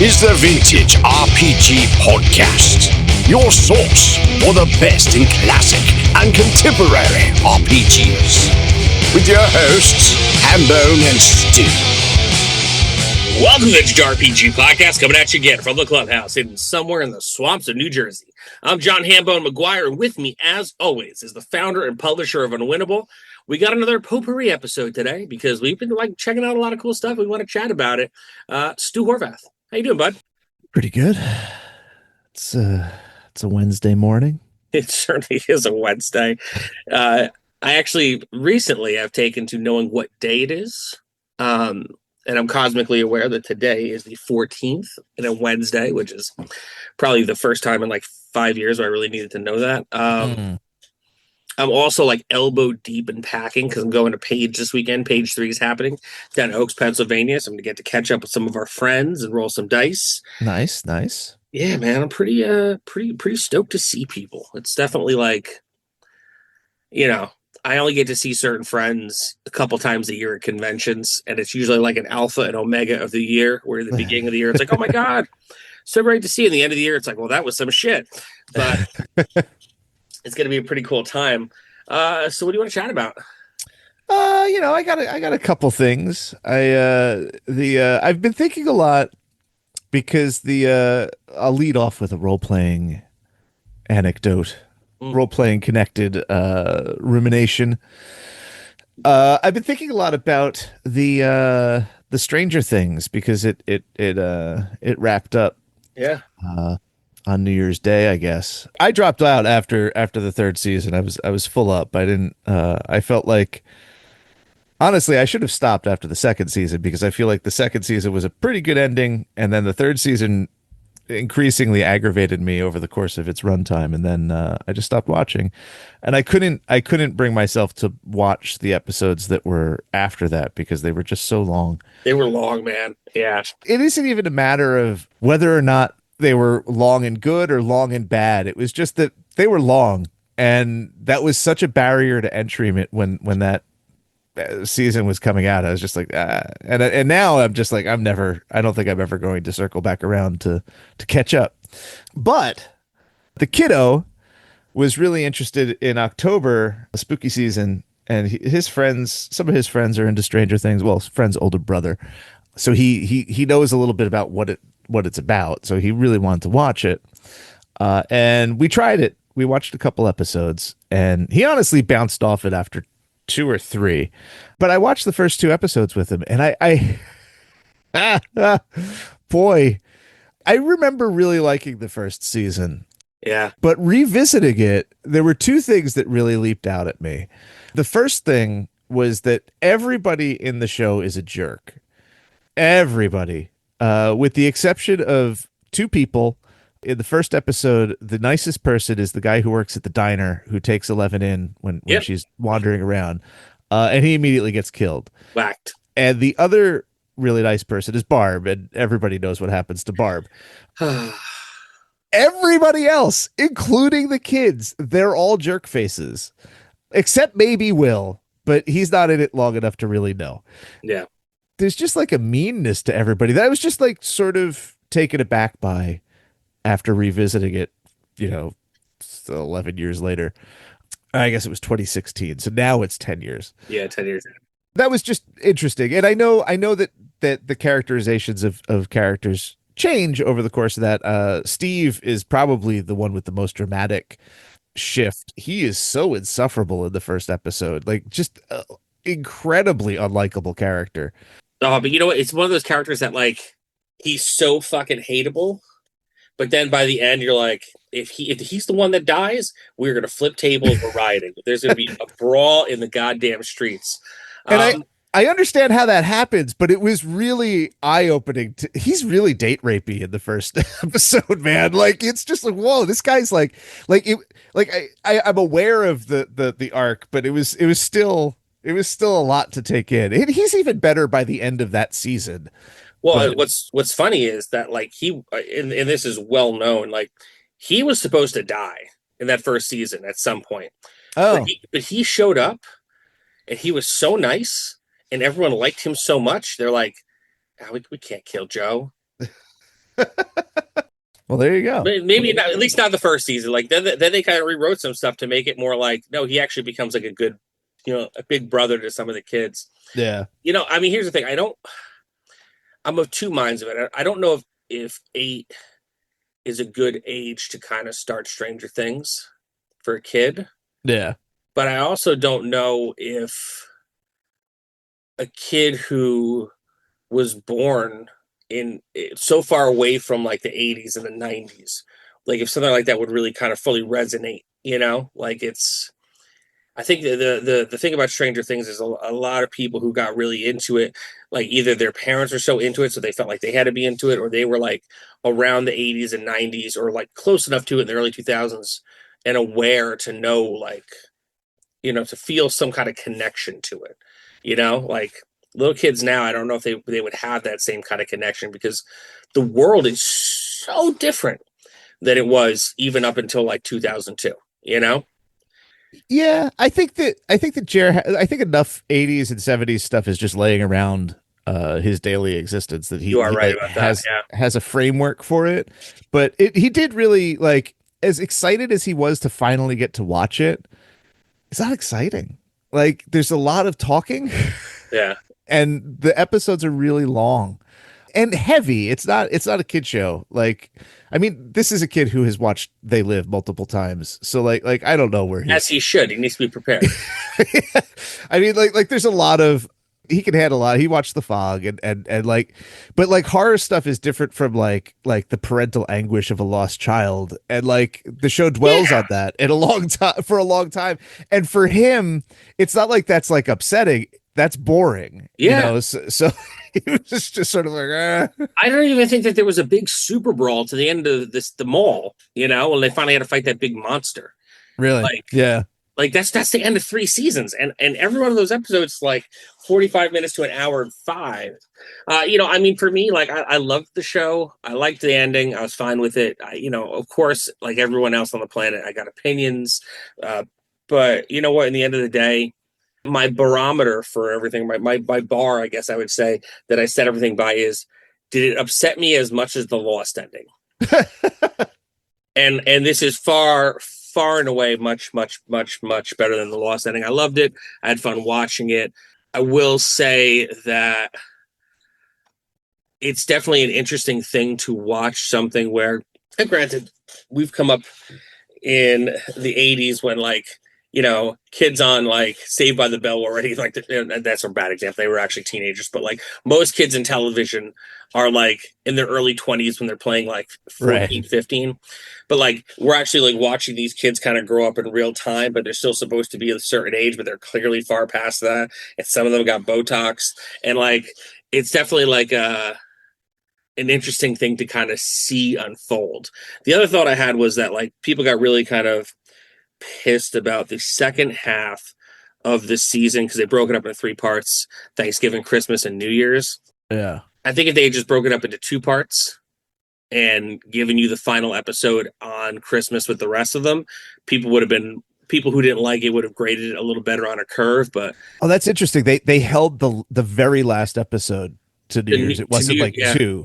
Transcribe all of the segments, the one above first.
is the Vintage RPG Podcast, your source for the best in classic and contemporary RPGs. With your hosts, Hambone and Stu. Welcome to the Vintage RPG Podcast, coming at you again from the clubhouse hidden somewhere in the swamps of New Jersey. I'm John Hambone McGuire, and with me, as always, is the founder and publisher of Unwinnable. We got another potpourri episode today because we've been checking out a lot of cool stuff. We want to chat about it. Stu Horvath, how you doing, bud? Pretty good. It's a Wednesday morning. It certainly is a Wednesday. I actually recently have taken to knowing what day it is. And I'm cosmically aware that today is the 14th and a Wednesday, which is probably the first time in 5 years where I really needed to know that. I'm also elbow deep in packing because I'm going to Page this weekend. Page 3 is happening down in Oaks, Pennsylvania. So I'm going to get to catch up with some of our friends and roll some dice. Nice. Yeah, man, I'm pretty stoked to see people. It's definitely I only get to see certain friends a couple times a year at conventions, and it's usually an alpha and omega of the year, where at the beginning of the year, it's oh my God, so great to see. In the end of the year, it's well, that was some shit. But it's going to be a pretty cool time. So what do you want to chat about? I got a couple things. I've been thinking a lot because I'll lead off with a role-playing anecdote. Role-playing connected rumination. I've been thinking a lot about the Stranger Things because it wrapped up. Yeah. On New Year's Day, I guess. I dropped out after the third season. I was full up. I didn't. I felt like, honestly, I should have stopped after the second season because I feel like the second season was a pretty good ending, and then the third season increasingly aggravated me over the course of its runtime, and then I just stopped watching, and I couldn't bring myself to watch the episodes that were after that because they were just so long. They were long, man. Yeah. It isn't even a matter of whether or not they were long and good or long and bad. It was just that they were long, and that was such a barrier to entry when that season was coming out. I was just and now I'm just I don't think I'm ever going to circle back around to catch up. But the kiddo was really interested in October, a spooky season, and some of his friends are into Stranger Things. Well, his friend's older brother, so he knows a little bit about what it's about. So he really wanted to watch it, and we tried it. We watched a couple episodes, and he honestly bounced off it after 2 or 3, but I watched the first 2 episodes with him, and boy, I remember really liking the first season. Yeah. But revisiting it, there were 2 things that really leaped out at me. The first thing was that everybody in the show is a jerk. Everybody, with the exception of 2 people. In the first episode, the nicest person is the guy who works at the diner who takes Eleven in when she's wandering around, and he immediately gets killed. Whacked. And the other really nice person is Barb, and everybody knows what happens to Barb. Everybody else, including the kids, they're all jerk faces, except maybe Will, but he's not in it long enough to really know. Yeah. There's just a meanness to everybody that I was just sort of taken aback by after revisiting it, 11 years later. I guess it was 2016. So now it's 10 years. Yeah, 10 years. That was just interesting. And I know that the characterizations of characters change over the course of that. Steve is probably the one with the most dramatic shift. He is so insufferable in the first episode. Just incredibly unlikable character. Oh, but you know what? It's one of those characters that he's so fucking hateable. But then by the end, you're like, if he's the one that dies, we're going to flip tables. We're rioting. There's going to be a brawl in the goddamn streets. And I understand how that happens, but it was really eye-opening. He's really date rapey in the first episode, man. It's just whoa, this guy's I'm aware of the arc, but it was still a lot to take in. And he's even better by the end of that season. Well, what's funny is that and this is well known, he was supposed to die in that first season at some point. Oh, but he showed up, and he was so nice, and everyone liked him so much. They're like, we can't kill Joe. Well, there you go. Maybe not, at least not the first season. Like then they kind of rewrote some stuff to make it more like no, he actually becomes like a good, a big brother to some of the kids. Yeah. I mean, here's the thing. I'm of two minds of it. I don't know if 8 is a good age to kind of start Stranger Things for a kid. Yeah. But I also don't know if a kid who was born in so far away from like the 80s and the 90s, like if something like that would really kind of fully resonate, like I think the thing about Stranger Things is a lot of people who got really into it, like either their parents were so into it so they felt like they had to be into it, or they were like around the 80s and 90s, or like close enough to it in the early 2000s and aware to know, like, to feel some kind of connection to it, like little kids now, I don't know if they would have that same kind of connection because the world is so different than it was even up until like 2002, Yeah, I think that Jared, I think enough 80s and 70s stuff is just laying around his daily existence that You are he right like about that. Yeah. has a framework for it. But he did really, like, as excited as he was to finally get to watch it, it's not exciting. Like, there's a lot of talking Yeah. and the episodes are really long and heavy. It's not a kid show. Like, I mean, this is a kid who has watched They Live multiple times. So like I don't know where As he should. He needs to be prepared. I mean, like there's a lot of, he can handle a lot. He watched The Fog and like, but like horror stuff is different from like the parental anguish of a lost child, and like the show dwells on that in a long time for a long time. And for him, it's not like that's like upsetting. That's boring. Yeah. So he was just sort of like, I don't even think that there was a big super brawl to the end of the mall, when they finally had to fight that big monster. Really? Like, yeah. Like that's the end of 3 seasons, and every one of those episodes like 45 minutes to an hour and 5. I mean, for me, like I loved the show. I liked the ending. I was fine with it. Of course, like everyone else on the planet, I got opinions. But you know what? In the end of the day, my barometer for everything, my bar, I guess I would say that I set everything by is, did it upset me as much as the Lost ending? and this is far and away much better than the Lost ending. I loved it. I had fun watching it. I will say that it's definitely an interesting thing to watch something where, and granted, we've come up in the 80s when like, kids on like Saved by the Bell already, like that's a bad example. They were actually teenagers, but like most kids in television are like in their early 20s when they're playing like 14, right. 15. But like we're actually like watching these kids kind of grow up in real time, but they're still supposed to be a certain age, but they're clearly far past that. And some of them got Botox. And like it's definitely like an interesting thing to kind of see unfold. The other thought I had was that like people got really kind of pissed about the second half of the season because they broke it up into 3 parts: Thanksgiving, Christmas, and New Year's. Yeah. I think if they had just broken it up into 2 parts and given you the final episode on Christmas with the rest of them, people who didn't like it would have graded it a little better on a curve. But that's interesting. They held the very last episode to New Year's. It wasn't like 2.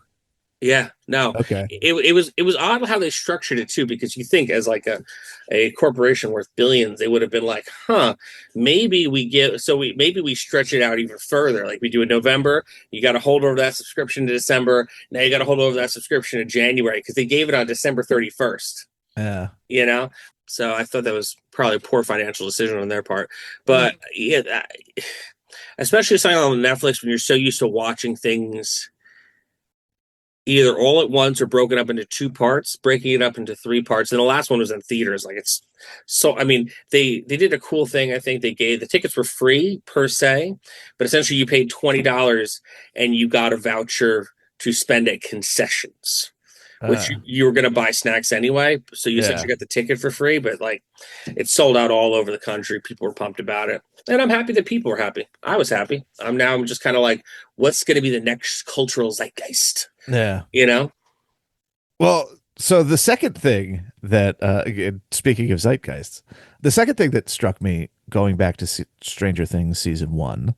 Yeah, no. Okay. It was odd how they structured it too, because you think as like a corporation worth billions, they would have been like, maybe we stretch it out even further. Like we do in November, you got to hold over that subscription to December. Now you got to hold over that subscription to January because they gave it on December 31st. Yeah. So I thought that was probably a poor financial decision on their part. But especially something on Netflix when you're so used to watching things either all at once or broken up into 2 parts, breaking it up into 3 parts. And the last one was in theaters. Like it's so, I mean, they did a cool thing. I think they gave, the tickets were free per se, but essentially you paid $20 and you got a voucher to spend at concessions, which you were going to buy snacks anyway. So you essentially got the ticket for free, but like it sold out all over the country. People were pumped about it. And I'm happy that people were happy. I was happy. I'm just kind of like, what's going to be the next cultural zeitgeist? Yeah. Well, so the second thing that, again, speaking of zeitgeists, the second thing that struck me going back to Stranger Things season 1,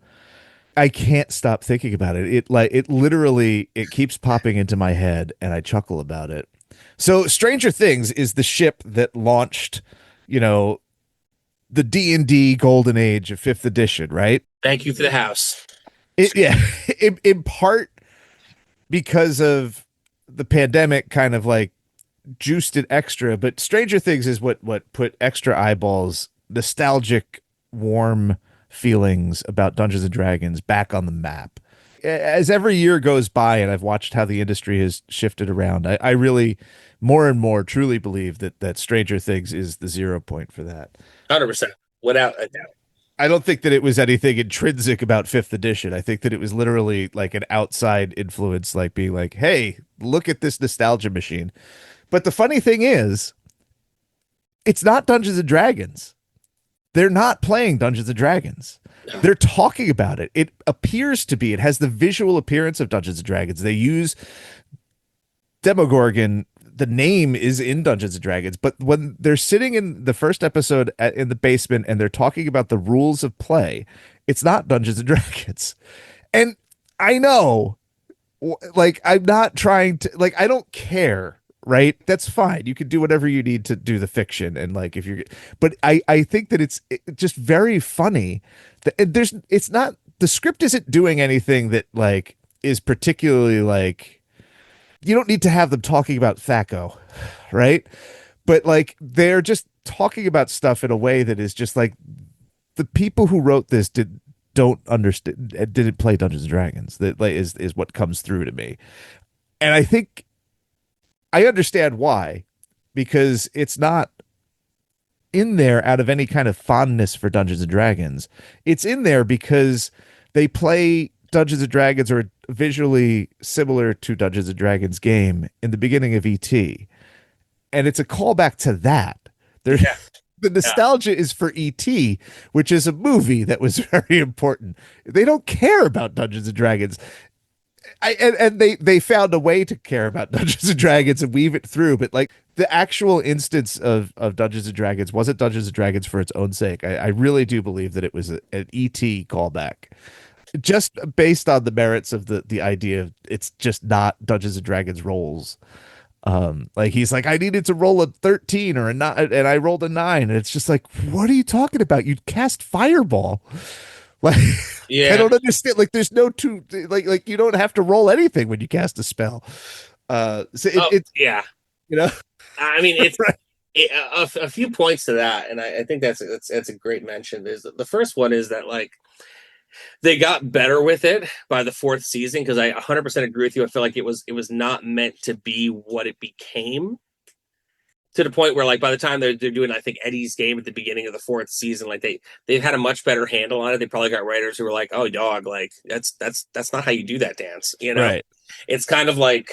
I can't stop thinking about it. It literally it keeps popping into my head and I chuckle about it. So Stranger Things is the ship that launched, you know, the D&D golden age of 5th edition, right? Thank you for the house. Yeah, in part because of the pandemic kind of like juiced it extra, but Stranger Things is what put extra eyeballs, nostalgic, warm feelings about Dungeons and Dragons back on the map. As every year goes by and I've watched how the industry has shifted around, I really more and more truly believe that Stranger Things is the 0 point for that. 100%, without a doubt. I don't think that it was anything intrinsic about 5th edition. I think that it was literally like an outside influence, like being like, hey, look at this nostalgia machine. But the funny thing is, it's not Dungeons and Dragons. They're not playing Dungeons and Dragons. No. They're talking about it. It appears to be. It has the visual appearance of Dungeons and Dragons. They use Demogorgon. The name is in Dungeons and Dragons, but when they're sitting in the first episode in the basement and they're talking about the rules of play, it's not Dungeons and Dragons. And I know, like, I'm not trying to, like, I don't care. Right, that's fine. You can do whatever you need to do the fiction, and like if you're, but I think that it's just very funny that it's not, the script isn't doing anything that like is particularly like, you don't need to have them talking about Thaco, right? But like they're just talking about stuff in a way that is just like the people who wrote this don't understand, didn't play Dungeons and Dragons. That like is what comes through to me, and I think I understand why, because it's not in there out of any kind of fondness for Dungeons and Dragons. It's in there because they play Dungeons and Dragons or visually similar to Dungeons and Dragons game in the beginning of ET. And it's a callback to that. Yeah. The nostalgia is for E.T., which is a movie that was very important. They don't care about Dungeons and Dragons. They found a way to care about Dungeons and Dragons and weave it through, but like the actual instance of Dungeons and Dragons wasn't Dungeons and Dragons for its own sake. I really do believe that it was an ET callback, just based on the merits of the idea of it's just not Dungeons and Dragons roles. Like he's like, I needed to roll a 13 or a 9, and I rolled a 9, and it's just like, what are you talking about? You cast Fireball. Like, yeah, I don't understand. Like, there's no like you don't have to roll anything when you cast a spell. It's yeah, you know. I mean, it's right. a few points to that, and I think that's a great mention. Is the first one is that like they got better with it by the 4th season, because I 100% agree with you. I feel like it was not meant to be what it became. To the point where, like, by the time they're doing, I think, Eddie's game at the beginning of the 4th season, like they've had a much better handle on it. They probably got writers who were like, "Oh, dog, like that's not how you do that dance." You know, Right. It's kind of like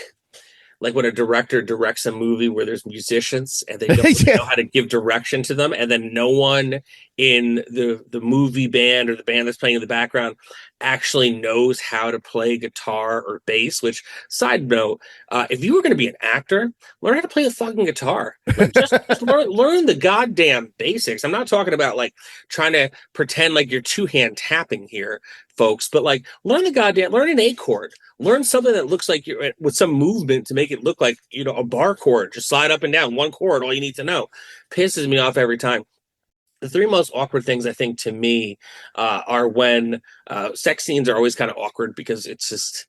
when a director directs a movie where there's musicians and they don't Yeah. know how to give direction to them, and then no one in the movie band or the band that's playing in the background actually knows how to play guitar or bass. Which, side note, if you were going to be an actor, learn how to play the fucking guitar. Like, just learn the goddamn basics. I'm not talking about like trying to pretend like you're two-hand tapping here, folks, but like learn an A chord. Learn something that looks like you're with some movement to make it look like, you know, a bar chord. Just slide up and down one chord. All you need to know. Pisses me off every time. The 3 most awkward things, I think, to me, are when sex scenes are always kind of awkward, because it's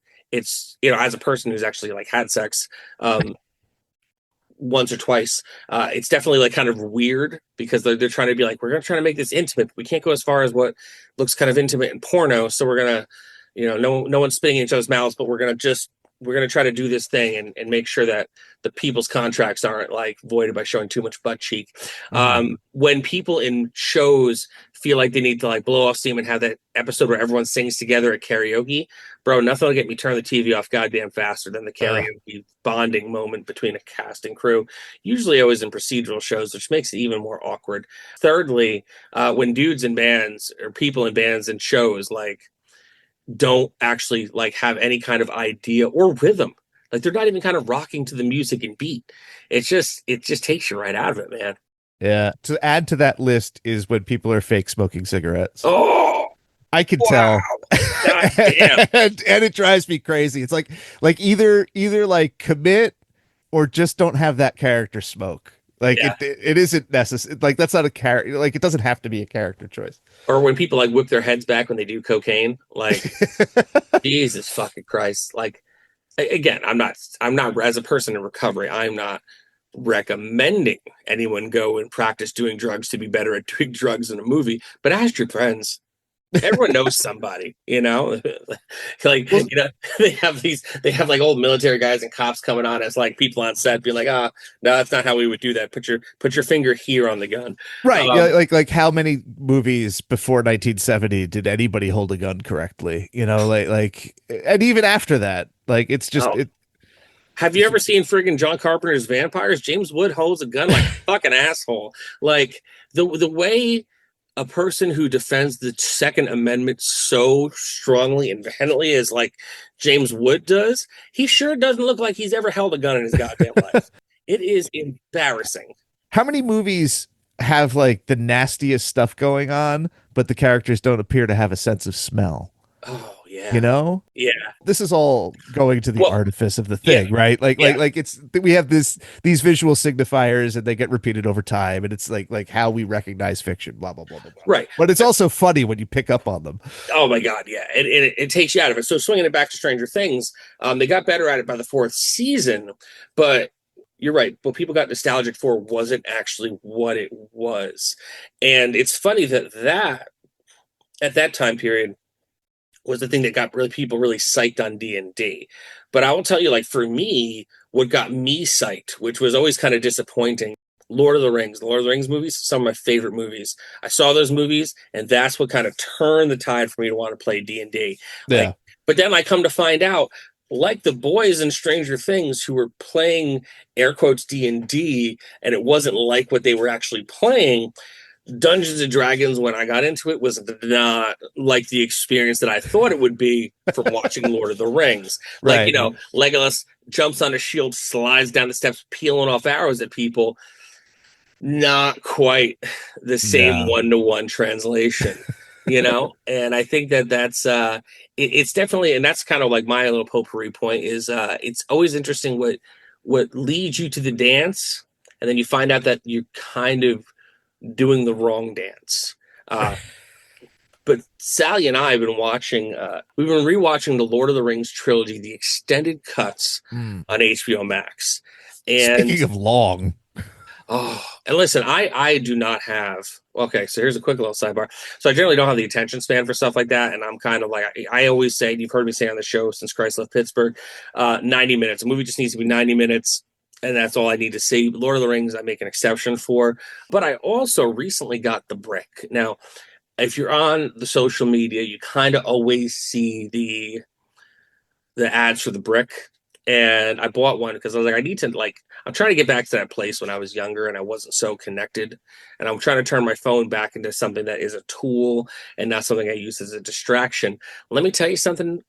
you know, as a person who's actually like had sex once or twice, it's definitely like kind of weird, because they're trying to be like, we're going to try to make this intimate, but we can't go as far as what looks kind of intimate in porno. So we're going to, you know, no one's spitting in each other's mouths, but we're going to try to do this thing and make sure that the people's contracts aren't like voided by showing too much butt cheek. When people in shows feel like they need to like blow off steam and have that episode where everyone sings together at karaoke, bro, nothing will get me turn the TV off goddamn faster than the karaoke bonding moment between a cast and crew, usually always in procedural shows, which makes it even more awkward. Thirdly, when dudes in bands or people in bands and shows like don't actually like have any kind of idea or rhythm, like they're not even kind of rocking to the music and beat. It just takes you right out of it, man. Yeah. To add to that list is when people are fake smoking cigarettes. Oh I can Wow. tell. God damn. And it drives me crazy. It's like either like commit or just don't have that character smoke. Like Yeah. it isn't necessary. Like that's not a character. Like it doesn't have to be a character choice. Or when people like whip their heads back when they do cocaine, like Jesus fucking Christ. Like again, I'm not as a person in recovery, I'm not recommending anyone go and practice doing drugs to be better at doing drugs in a movie, but ask your friends. Everyone knows somebody, like, Well, they have like old military guys and cops coming on as like people on set being like, no, that's not how we would do that. Put your finger here on the gun. right. Yeah, Um, like how many movies before 1970 did anybody hold a gun correctly? And even after that, like it's just oh, have you ever seen friggin' John Carpenter's Vampires? James Wood holds a gun like a fucking asshole. Like the way a person who defends the Second Amendment so strongly and vehemently as like James Wood does, he sure doesn't look like he's ever held a gun in his goddamn life. It is embarrassing. how many movies have like the nastiest stuff going on, but the characters don't appear to have a sense of smell? Oh You yeah, know, yeah. this is all going to the Well, artifice of the yeah, thing, right? yeah. Like it's we have these visual signifiers and they get repeated over time, and it's like how we recognize fiction, blah blah blah blah blah. Right. But it's also funny when you pick up on them. Oh my god, yeah. It takes you out of it. So swinging it back to Stranger Things, they got better at it by the fourth season, but you're right. What people got nostalgic for wasn't actually what it was. And it's funny that at that time period was the thing that got really people really psyched on D&D. But I will tell you, like for me, what got me psyched, which was always kind of disappointing, the Lord of the Rings movies, some of my favorite movies. I saw those movies, and that's what kind of turned the tide for me to want to play D&D. Yeah. Like, but then I come to find out, like the boys in Stranger Things who were playing air quotes D&D, and it wasn't like what they were actually playing. Dungeons and Dragons, when I got into it, was not like the experience that I thought it would be from watching Lord of the Rings. Like, Right. Legolas jumps on a shield, slides down the steps, peeling off arrows at people. Not quite the same No. one-to-one translation, And I think it's definitely, and that's kind of like my little potpourri point is it's always interesting what leads you to the dance, and then you find out that you're kind of doing the wrong dance. But Sally and I have been we've been rewatching the Lord of the Rings trilogy, the extended cuts Mm. on HBO Max. And Speaking of long, and listen, I do not have, okay, so here's a quick little sidebar. So I generally don't have the attention span for stuff like that. And I'm kind of like, I always say, you've heard me say on the show since Christ left Pittsburgh, 90 minutes. A movie just needs to be 90 minutes. And that's all I need to see. Lord of the Rings, I make an exception for. But I also recently got the brick. Now, if you're on the social media, you kind of always see the ads for the brick. And I bought one because I was like, I need to I'm trying to get back to that place when I was younger and I wasn't so connected. And I'm trying to turn my phone back into something that is a tool and not something I use as a distraction. Let me tell you something.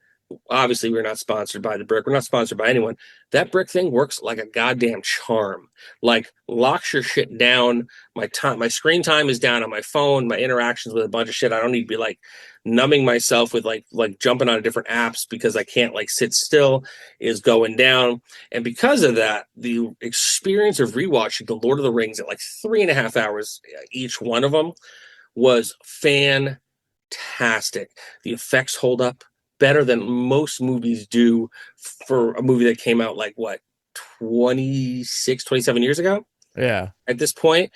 Obviously, we're not sponsored by the brick. We're not sponsored by anyone. That brick thing works like a goddamn charm. Like locks your shit down. My screen time is down on my phone. My interactions with a bunch of shit. I don't need to be like numbing myself with like jumping on different apps because I can't like sit still is going down. And because of that, the experience of rewatching the Lord of the Rings at like 3.5 hours each one of them was fantastic. The effects hold up better than most movies do for a movie that came out like what 27 years ago yeah. at this point.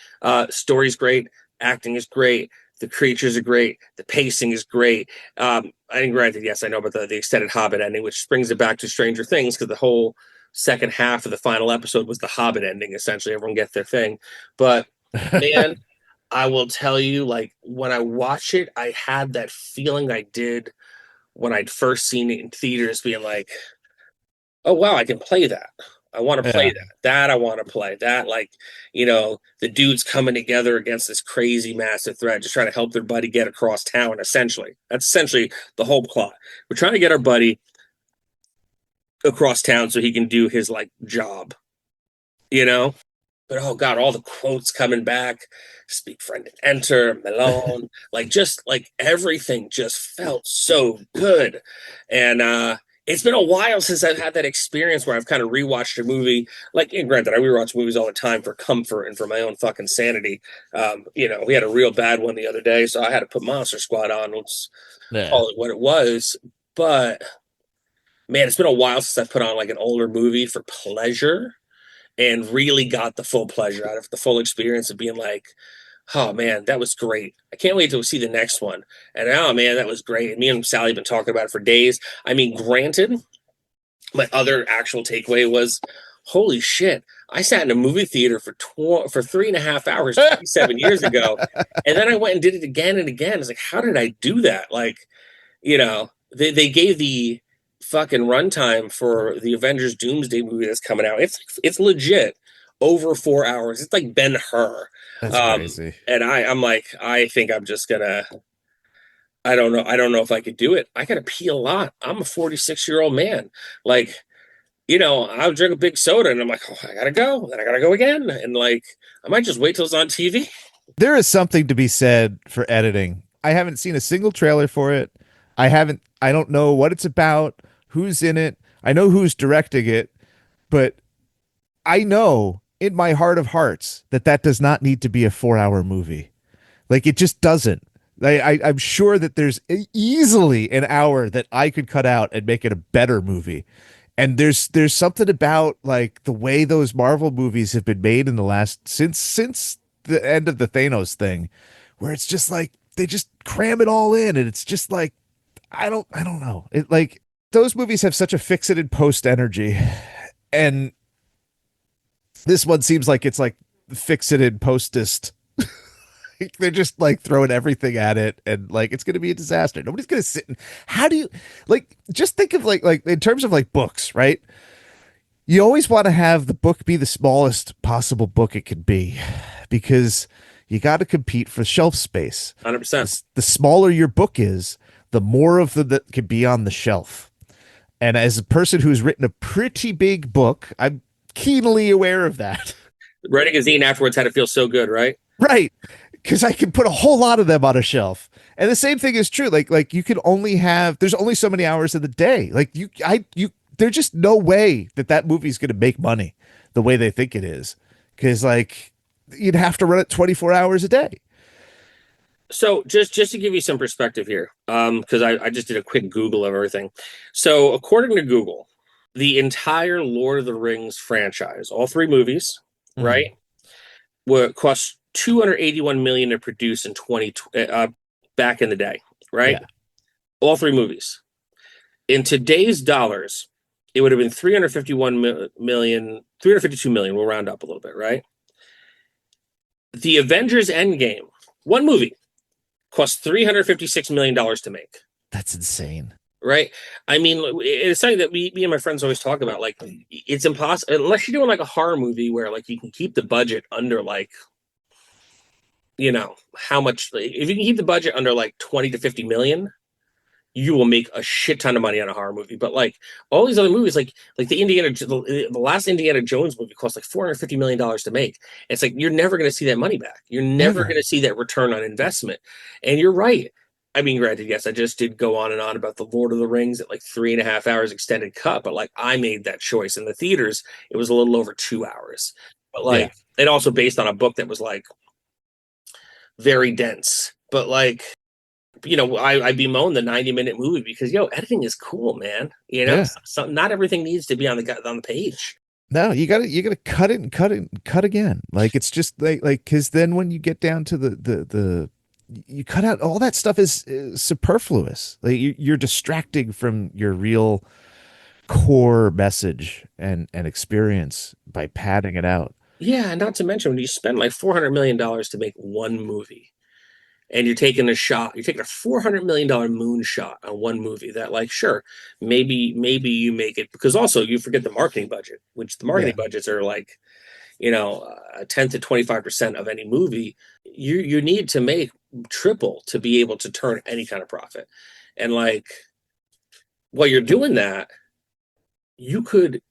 Story's great, acting is great, the creatures are great, the pacing is great. I didn't granted, yes, I know about the extended Hobbit ending, which brings it back to Stranger Things because the whole second half of the final episode was the Hobbit ending. Essentially, everyone gets their thing. But man, I will tell you, like when I watch it, I had that feeling I did when I'd first seen it in theaters, being like, oh wow, I can play that. I want to play Yeah. that. I want to play that. Like, the dudes coming together against this crazy massive threat, just trying to help their buddy get across town. Essentially, that's essentially the whole plot. We're trying to get our buddy across town so he can do his like job. But oh god, all the quotes coming back, speak friend and enter, Malone, like just like everything just felt so good. And it's been a while since I've had that experience where I've kind of rewatched a movie. Like, and granted, I rewatch movies all the time for comfort and for my own fucking sanity. We had a real bad one the other day, so I had to put Monster Squad on. Let's call it what it was. But man, it's been a while since I put on like an older movie for pleasure and really got the full pleasure out of the full experience of being like, oh man, that was great. I can't wait to see the next one. And oh man, that was great. And me and Sally have been talking about it for days. I mean, granted, my other actual takeaway was, holy shit, I sat in a movie theater for 3.5 hours 7 years ago. And then I went and did it again and again. It's like, how did I do that? Like, they gave the fucking runtime for the Avengers Doomsday movie that's coming out. It's legit over 4 hours. It's like Ben-Hur. That's crazy. And I'm like, I think I'm just gonna. I don't know. I don't know if I could do it. I gotta pee a lot. I'm a 46-year-old man. Like, I'll drink a big soda and I'm like, oh, I gotta go. Then I gotta go again. And like, I might just wait till it's on TV. There is something to be said for editing. I haven't seen a single trailer for it. I don't know what it's about, who's in it. I know who's directing it, but I know in my heart of hearts that does not need to be a 4-hour movie. Like, it just doesn't. I'm sure that there's easily an hour that I could cut out and make it a better movie. And there's something about like the way those Marvel movies have been made in the last since the end of the Thanos thing, where it's just like they just cram it all in, and it's just like I don't know. It like those movies have such a fixated post energy, and this one seems like it's like fixated postist. They're just like throwing everything at it, and like it's going to be a disaster. Nobody's going to sit and how do you like just think of like in terms of like books, right? You always want to have the book be the smallest possible book it could be, because you got to compete for shelf space. 100%. The smaller your book is, the more of them that can be on the shelf. And as a person who's written a pretty big book, I'm keenly aware of that. Writing a zine afterwards had to feel so good, right? Right. Because I can put a whole lot of them on a shelf. And the same thing is true. Like you can only have, there's only so many hours in the day. Like there's just no way that movie's going to make money the way they think it is. Because like you'd have to run it 24 hours a day. So just to give you some perspective here, because I just did a quick Google of everything. So according to Google, the entire Lord of the Rings franchise, all 3 movies, right, cost $281 million to produce in back in the day, right? Yeah. All 3 movies. In today's dollars, it would have been $352 million. We'll round up a little bit, right? The Avengers Endgame, one movie, cost $356 million to make. That's insane. Right? I mean, it's something that me and my friends always talk about. Like, it's impossible unless you're doing like a horror movie where like you can keep the budget under like, how much, if you can keep the budget under like 20 to 50 million, you will make a shit ton of money on a horror movie. But like all these other movies, like the last Indiana Jones movie cost like $450 million to make. It's like, you're never going to see that money back. You're never going to see that return on investment. And you're right. I mean, granted, yes, I just did go on and on about the Lord of the Rings at like 3.5 hours extended cut, but like I made that choice. In the theaters, it was a little over 2 hours. But like, it also based on a book that was like very dense. But like, I bemoan the 90-minute movie because editing is cool, man. Not everything needs to be on the page. No, you gotta cut it and cut it and cut again. Like it's just like because then when you get down to the you cut out all that stuff is superfluous. Like you're distracting from your real core message and experience by padding it out. Yeah, and not to mention when you spend like $400 million to make one movie, and you're taking a $400 million moonshot on one movie that, like, sure, maybe you make it, because also you forget the marketing budget, which the marketing budgets are like, 10 to 25% of any movie. You need to make triple to be able to turn any kind of profit. And like, while you're doing that, you could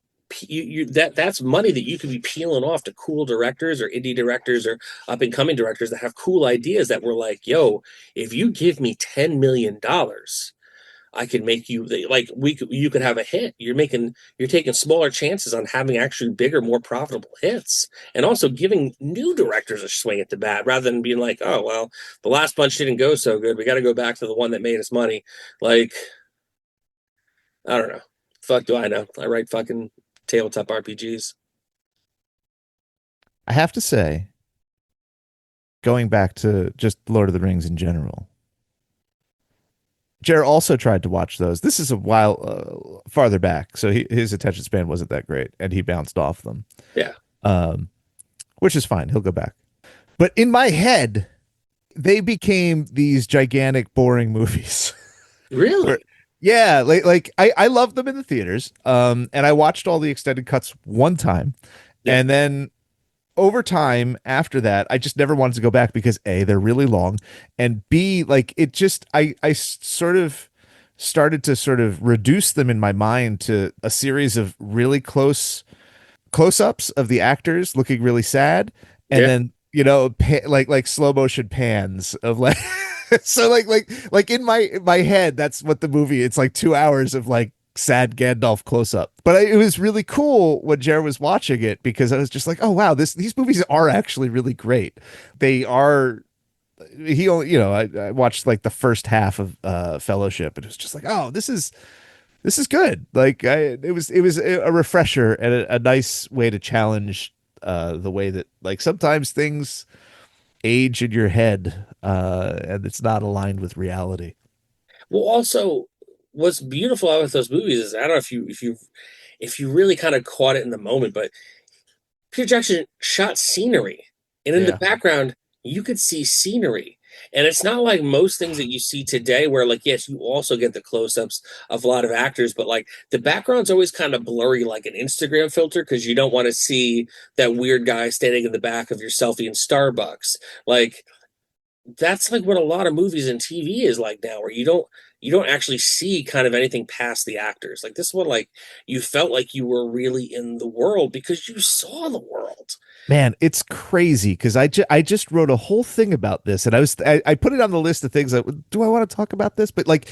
that's money that you could be peeling off to cool directors or indie directors or up and coming directors that have cool ideas that were like, yo, if you give me $10 million, I could make you like you could have a hit. You're taking smaller chances on having actually bigger, more profitable hits, and also giving new directors a swing at the bat rather than being like, oh well, the last bunch didn't go so good. We got to go back to the one that made us money. Like, I don't know. Fuck do I know? I write fucking tabletop RPGs. I have to say, going back to just Lord of the Rings in general, Jer also tried to watch those. This is a while farther back, so his attention span wasn't that great, and he bounced off them. Yeah. Which is fine. He'll go back. But in my head, they became these gigantic, boring movies. Really? Yeah, like I loved them in the theaters. And I watched all the extended cuts one time, and then over time after that, I just never wanted to go back because A, they're really long, and B, like it just I sort of started to sort of reduce them in my mind to a series of really close-ups of the actors looking really sad, and then like slow motion pans of like so like in my head, that's what the movie, it's like 2 hours of like sad Gandalf close up. But it was really cool when Jared was watching it because I was just like, oh wow, these movies are actually really great. They are. He only, I watched like the first half of Fellowship, and it was just like, oh, this is good. Like it was a refresher and a nice way to challenge the way that like sometimes things age in your head and it's not aligned with reality. Well, also, what's beautiful about those movies is I don't know if you really kind of caught it in the moment, but Peter Jackson shot scenery, and in the background you could see scenery. And it's not like most things that you see today where, like, yes, you also get the close-ups of a lot of actors, but like the background's always kind of blurry like an Instagram filter because you don't want to see that weird guy standing in the back of your selfie in Starbucks. Like, that's like what a lot of movies and TV is like now, where you don't actually see kind of anything past the actors. Like this one, like you felt like you were really in the world because you saw the world. Man, it's crazy because I just wrote a whole thing about this, and I put it on the list of things that do I want to talk about this, but like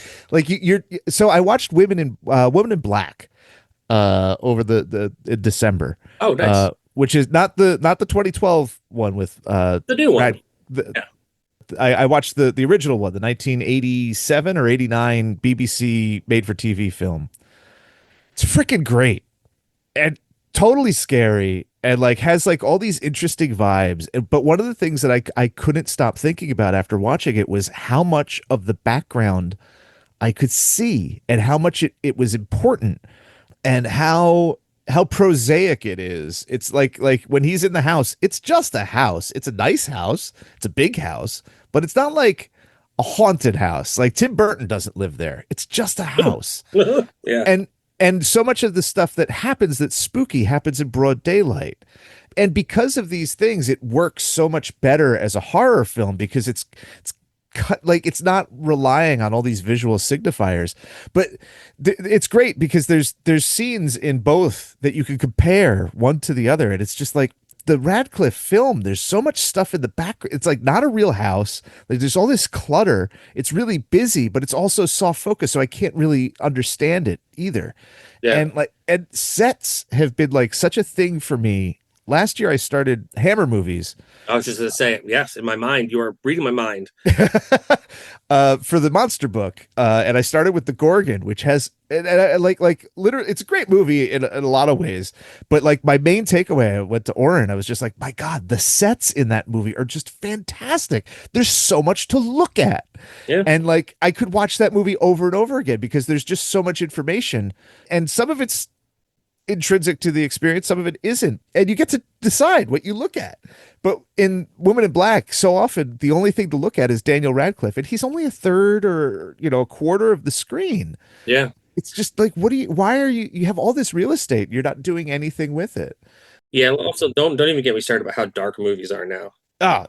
you're so I watched Women in Black over the in December. Oh, nice. Which is not the 2012 one with the new one. I watched the original one, the 1987 or 89 BBC made for TV film. It's freaking great and totally scary and like has like all these interesting vibes. But one of the things that I couldn't stop thinking about after watching it was how much of the background I could see and how much it was important and how prosaic it is. It's like when he's in the house, it's just a house. It's a nice house. It's a big house, but it's not like a haunted house. Like Tim Burton doesn't live there. It's just a house. Yeah. And so much of the stuff that happens that's spooky happens in broad daylight. And because of these things, it works so much better as a horror film because it's like it's not relying on all these visual signifiers, but it's great because there's scenes in both that you can compare one to the other, and it's just like the Radcliffe film. There's so much stuff in the back. It's like not a real house. Like there's all this clutter. It's really busy, but it's also soft focus, so I can't really understand it either. Yeah. And sets have been like such a thing for me. Last year I started Hammer movies. I was just going to say, yes, in my mind, you are reading my mind. For the monster book. And I started with the Gorgon, which has, and I, like literally, it's a great movie in a lot of ways. But like my main takeaway, I went to Oren. I was just like, my God, the sets in that movie are just fantastic. There's so much to look at. Yeah. And like, I could watch that movie over and over again because there's just so much information. And some of it's intrinsic to the experience, some of it isn't, and you get to decide what you look at. But in Woman in Black, so often the only thing to look at is Daniel Radcliffe, and he's only a third or a quarter of the screen. Yeah, it's just like, why are you have all this real estate, you're not doing anything with it. Yeah. Also, don't even get me started about how dark movies are now.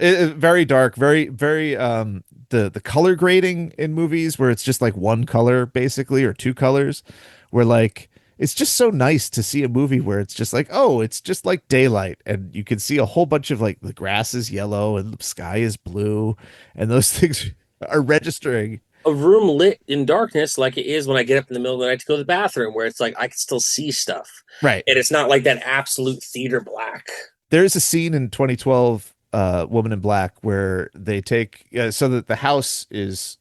Very dark, very the color grading in movies where it's just like one color basically or two colors, where like it's just so nice to see a movie where it's just like, oh, it's just like daylight, and you can see a whole bunch of like the grass is yellow and the sky is blue, and those things are registering. A room lit in darkness like it is when I get up in the middle of the night to go to the bathroom, where it's like I can still see stuff. Right. And it's not like that absolute theater black. There is a scene in 2012, Woman in Black, where they take so that the house it's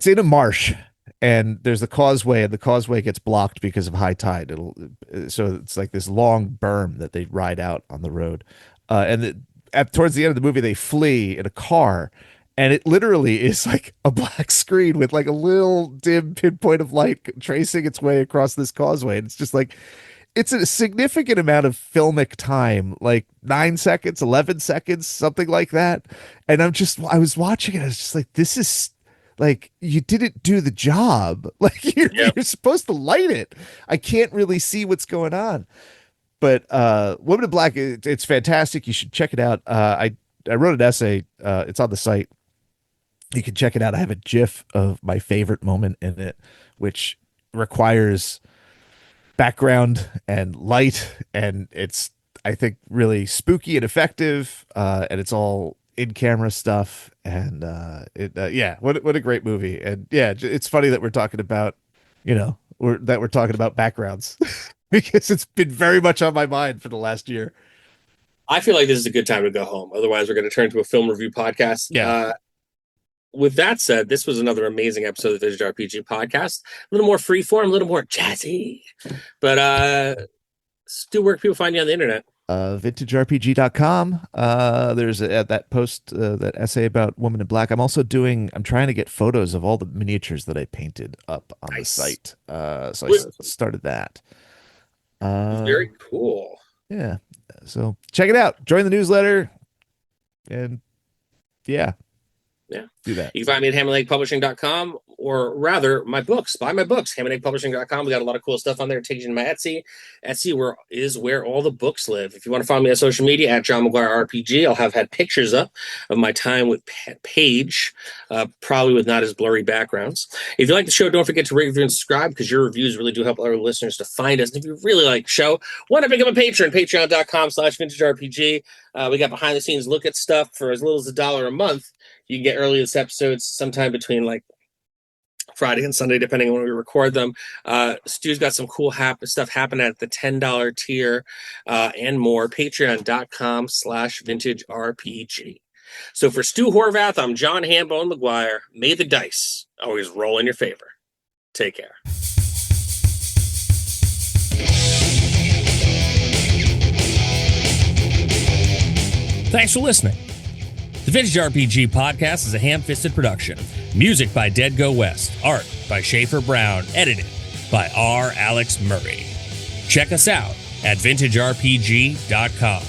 in a marsh, and there's a causeway, and the causeway gets blocked because of high tide. So it's like this long berm that they ride out on the road, towards the end of the movie they flee in a car. And it literally is like a black screen with like a little dim pinpoint of light tracing its way across this causeway. And it's just like, it's a significant amount of filmic time, like 9 seconds, 11 seconds, something like that. And I was watching it. I was just like, this is like, you didn't do the job. Like you're supposed to light it. I can't really see what's going on. But Woman in Black, it's fantastic. You should check it out. I wrote an essay. It's on the site. You can check it out. I have a GIF of my favorite moment in it, which requires background and light, and it's, I think, really spooky and effective, and it's all in-camera stuff, and what a great movie. And yeah, it's funny that we're talking about, we're talking about backgrounds because it's been very much on my mind for the last year. I feel like this is a good time to go home. Otherwise, we're going to turn to a film review podcast. Yeah. With that said, this was another amazing episode of the Vintage RPG podcast. A little more freeform, a little more jazzy. But Stu, where can people find you on the internet? VintageRPG.com. There's that post, that essay about Woman in Black. I'm trying to get photos of all the miniatures that I painted up on the site. So I started that. Very cool. Yeah. So check it out. Join the newsletter. And yeah. Yeah. Do that. You can find me at hamandleggpublishing.com, or rather my books. Buy my books, hamandleggpublishing.com. We got a lot of cool stuff on there. It takes you to my Etsy. Etsy is where all the books live. If you want to follow me on social media at John McGuire RPG, I'll have had pictures up of my time with Paige, probably with not as blurry backgrounds. If you like the show, don't forget to rate, review, and subscribe, because your reviews really do help other listeners to find us. And if you really like the show, why not become a patron? Patreon.com/vintagerpg. We got behind the scenes look at stuff for as little as $1 a month. You can get earliest episodes sometime between like Friday and Sunday, depending on when we record them. Stu's got some cool stuff happening at the $10 tier and more. Patreon.com/vintagerpg. So for Stu Horvath, I'm John Hambone McGuire. May the dice always roll in your favor. Take care. Thanks for listening. The Vintage RPG Podcast is a ham-fisted production. Music by Dead Go West. Art by Schaefer Brown. Edited by R. Alex Murray. Check us out at vintagerpg.com.